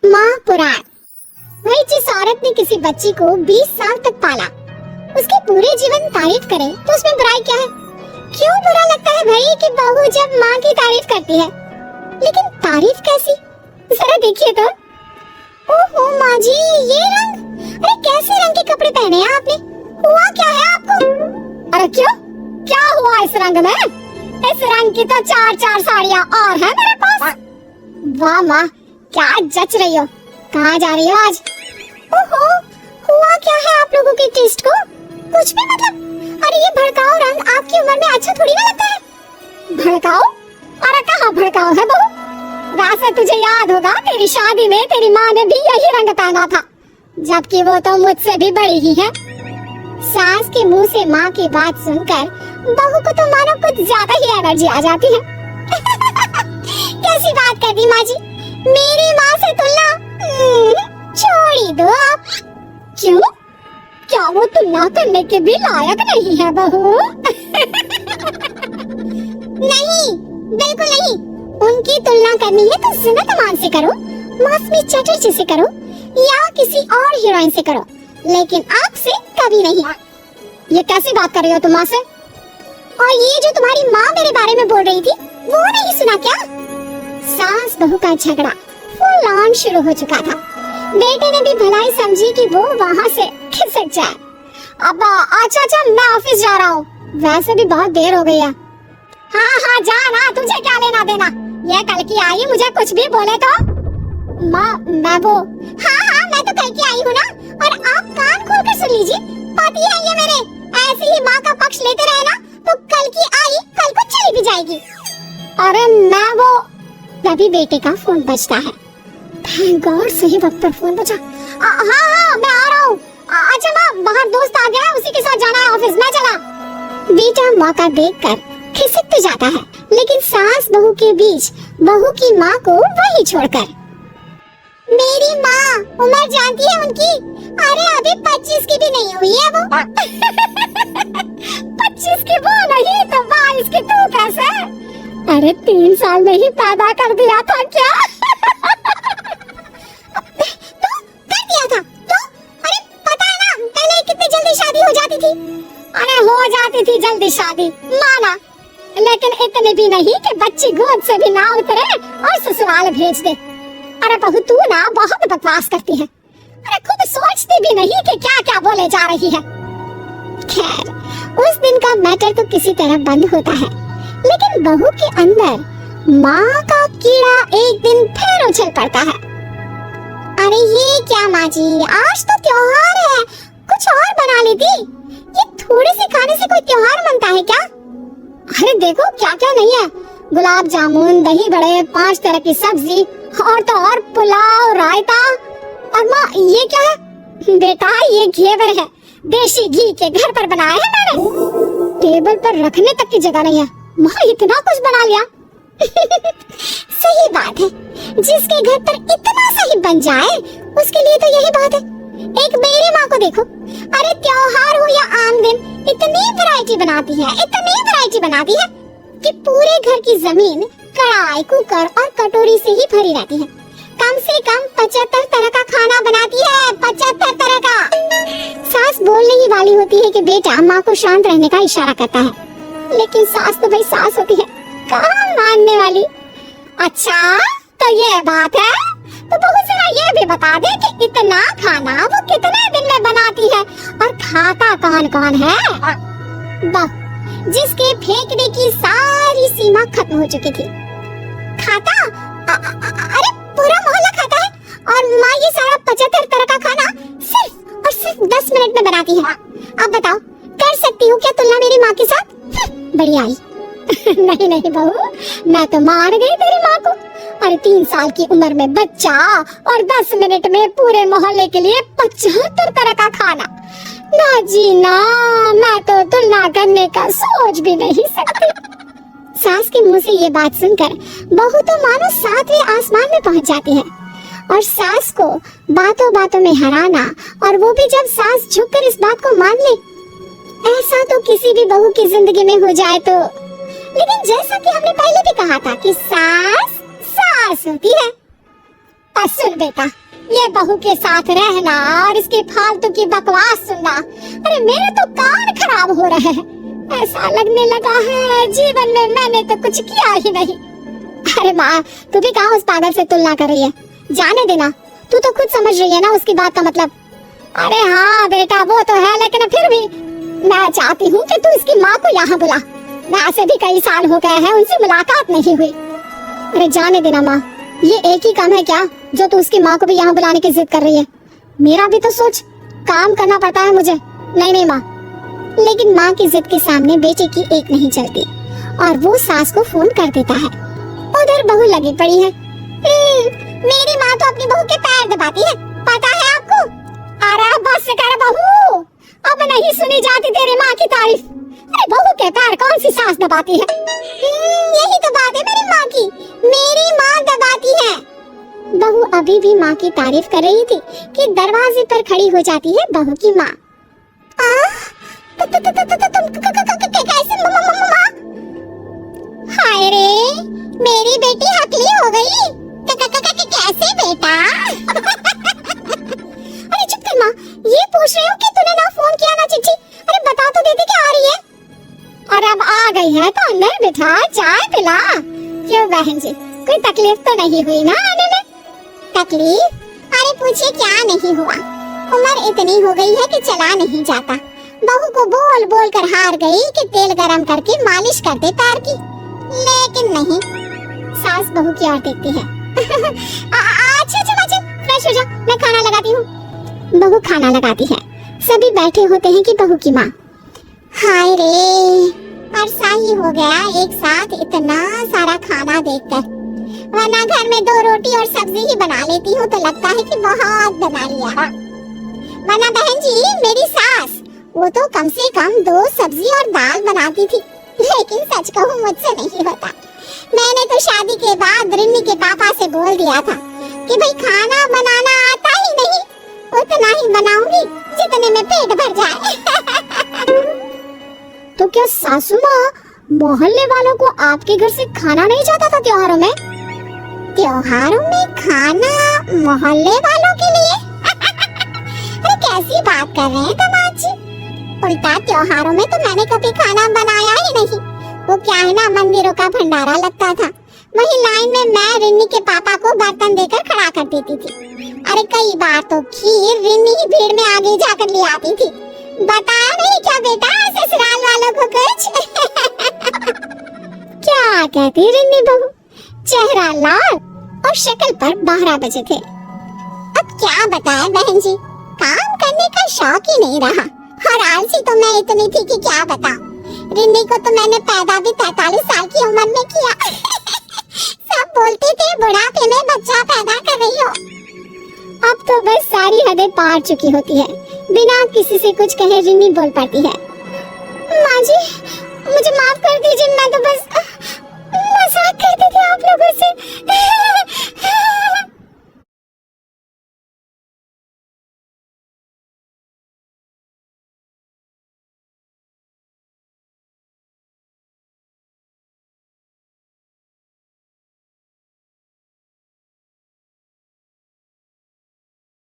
माँ पुराण। भाई जिस औरत ने किसी बच्ची को 20 साल तक पाला, उसके पूरे जीवन तारीफ करे तो उसमें बुराई क्या है? क्यों बुरा लगता है भाई कि बहू जब माँ की तारीफ करती है? लेकिन तारीफ कैसी? जरा देखिए तो। ओहो माँ जी, ये रंग! अरे कैसे रंग के कपड़े पहने हैं आपने? हुआ क्या है आपको? अरे क्यों? क्या हुआ इस रंग में? इस रंग की तो 4 साड़ियाँ और हैं मेरे पास। वाह माँ, क्या जच रही हो। कहाँ जा रही हो आज? ओहो, हुआ क्या है आप लोगों के टेस्ट को? कुछ भी मतलब। अरे ये भड़काऊ रंग आपकी उम्र में अच्छा थोड़ी ना लगता है। भड़काऊ? अरे कहाँ भड़काऊ है बहू? वैसे तुझे याद होगा तेरी शादी में तेरी माँ ने भी यही रंग पहना था, जबकि वो तो मुझसे भी बड़ी ही है। सास के मुंह से माँ की बात सुनकर बहू को तो मानो कुछ ज्यादा ही एनर्जी आ जाती है। कैसी बात कर दी माँ जी, मेरी माँ से तुलना? छोड़ ही दो आप। क्यों? क्या वो तुलना करने के भी लायक नहीं है बहू? नहीं, बिल्कुल नहीं। उनकी तुलना करनी है तो सुनत मान से करो, मौसमी चटर्जी से करो या किसी और हीरोइन से करो, लेकिन आपसे कभी नहीं। ये कैसी बात कर रही हो तुम माँ से? और ये जो तुम्हारी माँ मेरे बारे में बोल रही थी, वो नहीं सुना क्या? सास बहू का झगड़ा फुल ऑन शुरू हो चुका था। बेटे ने भी भलाई समझी कि वो वहाँ से खिसक जाए। अब अच्छा मैं ऑफिस जा रहा हूँ, वैसे भी बहुत देर हो गई है। हाँ जा ना, तुझे क्या लेना देना? ये कल की आई, मुझे कुछ भी बोले तो। माँ मैं वो हाँ मैं तो कल की आई हूँ ना। और आप कान खोल कर सुन लीजिए, पति है ये मेरे। ऐसे ही माँ का पक्ष लेते रहे ना तो कल की आई कल को चली भी जाएगी। अरे मैं वो। तभी बेटे का फोन बजता है। थैंक गॉड, सही वक्त पर फोन बजा। हाँ मैं आ रहा हूँ। अच्छा माँ, बाहर दोस्त आ गया है, उसी के साथ जाना है ऑफिस, मैं चला। बेटा मौका देखकर खिसक तो जाता है, लेकिन सास बहू के बीच बहू की माँ को वही छोड़कर। मेरी माँ उम्र जानती है उनकी? अरे अभी 25 की भी नहीं हुई है वो। 25 की वो नहीं तो 22 की तू कैसे? अरे 3 साल में ही पैदा कर दिया था क्या? तो कर दिया था तो? अरे पता है ना पहले कितनी जल्दी शादी हो जाती थी। अरे हो जाती थी जल्दी शादी, माना, लेकिन इतने भी नहीं कि बच्ची गोद से भी ना उतरे और ससुराल भेज दे। अरे बहू तू ना बहुत बकवास करती है। अरे खुद सोचती भी नहीं कि क्या क्या बोले जा रही है। खैर, उस दिन का मैटर तो किसी तरह बंद होता है, लेकिन बहू के अंदर माँ का कीड़ा एक दिन फिर उछल पड़ता है। अरे ये क्या माँ जी, आज तो त्योहार है, कुछ और बना लेती। ये थोड़े से खाने से कोई त्योहार मनता है क्या? अरे देखो क्या क्या नहीं है, गुलाब जामुन, दही बड़े, 5 तरह की सब्जी और तो और पुलाव, रायता। और माँ ये क्या है? बेटा ये घेवर है, देसी घी के घर पर बनाया है मैंने। टेबल पर रखने तक की जगह नहीं है, माँ इतना कुछ बना लिया। सही बात है, जिसके घर पर इतना सही बन जाए उसके लिए तो यही बात है। एक मेरी माँ को देखो, अरे त्योहार हो या आम दिन, इतनी वैरायटी बनाती है कि पूरे घर की जमीन कढ़ाई, कुकर और कटोरी से ही भरी रहती है। कम से कम 75 तरह का खाना बनाती है, 75 तरह का। सास बोलने ही वाली होती है कि बेटा माँ को शांत रहने का इशारा करता है, लेकिन सास तो भाई सास होती है, कहाँ मानने वाली। अच्छा तो ये बात है, तो बहू जरा ये भी बता दे कि इतना खाना वो कितने दिन में बनाती है और खाता कौन कौन है? बहू जिसके फेंकने की सारी सीमा खत्म हो चुकी थी। खाता? अरे पूरा मोहल्ला खाता है, और माँ ये सारा 75 तरह का खाना सिर्फ और सिर्फ 10 मिनट में बनाती है। अब बताओ, कर सकती हूँ क्या तुलना मेरी माँ के साथ? बढ़िया आई। नहीं बहू, मैं तो मान गई तेरी माँ को। अरे 3 साल की उम्र में बच्चा और 10 मिनट में पूरे मोहल्ले के लिए 75 तरह का खाना। ना जी ना, मैं तो तुलना करने का सोच भी नहीं सकती। सास के मुंह से ये बात सुनकर बहू तो मानो 7वें आसमान में पहुंच जाती है, और सास को बातों बातों में हराना, और वो भी जब सास झुककर इस बात को मान ले, ऐसा तो किसी भी बहू की जिंदगी में हो जाए तो। लेकिन जैसा कि हमने पहले भी कहा था कि सास सास होती है, और सुन बेटा, ये बहू के साथ रहना और इसकी फालतू की बकवास सुनना, अरे मेरे तो कान खराब हो रहे हैं। ऐसा लगने लगा है जीवन में मैंने तो कुछ किया ही नहीं। अरे माँ, तू भी कहाँ उस पागल से तुलना कर रही है? जाने देना, तू तो खुद समझ रही है ना उसकी बात का मतलब। अरे हाँ बेटा, वो तो है, लेकिन फिर भी मैं चाहती हूँ कि तू इसकी माँ को यहाँ बुला। वैसे भी कई साल हो गए हैं उनसे मुलाकात नहीं हुई। अरे जाने देना माँ, ये एक ही काम है क्या जो तू उसकी माँ को भी यहाँ बुलाने की जिद कर रही है? मेरा भी तो सोच, काम करना पड़ता है मुझे। नहीं नहीं माँ, लेकिन माँ की जिद के सामने बेटे की एक नहीं चलती और वो सास को फोन कर देता है। उधर बहू लगी पड़ी है। मेरी माँ तो अपनी बहू के पैर दबाती है, पता है आपको? अरे बस कर बहू, अब नहीं सुनी जाती तेरी माँ की तारीफ। अरे बहू के पैर कौन सी सास दबाती है? यही तो बात है मेरी माँ की, मेरी माँ दबाती है। बहू अभी भी माँ की तारीफ कर रही थी कि दरवाजे पर खड़ी हो जाती है बहू की माँ। तुम कैसे माँ? हाय रे, मेरी बेटी हकली हो गई। कैसे बेटा? अरे चुप कर माँ, ये पूछ रही हूँ कि तूने ना फोन किया ना चिट्ठी। अरे बता तो देती कि आ रही है। अरे अब आ गई है तो अंदर बिठा, चाय पिला। क्यों बहन जी, कोई तकलीफ तो नहीं हुई ना आने में? तकलीफ? अरे पूछिए क्या नहीं हुआ। उम्र इतनी हो गई है कि चला नहीं जाता। बहू को बोल बोल कर हार गई कि तेल गरम करके मालिश कर दे पैर की, लेकिन नहीं, सास बहू की ओर देखती है। अच्छा, फ्रेश हो जा, मैं खाना लगाती हूँ। बहू खाना लगाती है। सभी बैठे होते हैं कि बहू की माँ। हाय रे, अरसा ही हो गया एक साथ इतना सारा खाना देखकर, वरना घर में 2 रोटी और सब्जी ही बना लेती हूँ तो लगता है कि बहुत बना लिया। वरना बहन जी, मेरी सास वो तो कम से कम 2 सब्जी और दाल बनाती थी, लेकिन सच कहूँ मुझसे नहीं होता। मैंने तो शादी के बाद रिन्नी के पापा से बोल दिया था कि भाई खाना बनाना आता ही नहीं, उतना ही बनाऊंगी जितने में पेट भर जाए। तो क्या सासू माँ मोहल्ले वालों को आपके घर से खाना नहीं जाता था त्योहारों में? त्योहारों में खाना मोहल्ले वालों के लिए? अरे कैसी बात कर रहे हैं दामाद जी? उल्टा त्योहारों में तो मैंने कभी खाना बनाया ही नहीं। वो क्या है ना, मंदिरों का भंडारा लगता था, वही लाइन में मैं रिन्नी के पापा को बर्तन देकर खड़ा कर देती थी। अरे कई बार तो खीर रिन्नी ही भीड़ में आगे जाकर ले आती थी। बताया नहीं क्या बेटा ससुराल वालों को कुछ? क्या कहती रिन्नी बहू? चेहरा लाल और शक्ल पर 12 बजे थे। अब क्या बताएं बहन जी, काम करने का शौक ही नहीं रहा और आलसी तो मैं इतनी थी कि क्या बताऊं। रिन्नी को तो मैंने पैदा भी 43 साल की उम्र में किया। सब बोलते थे बुढ़ापे में बच्चा पैदा कर रही हो। अब तो बस सारी हदें पार चुकी होती है, बिना किसी से कुछ कहे रिन्नी बोल पड़ती है।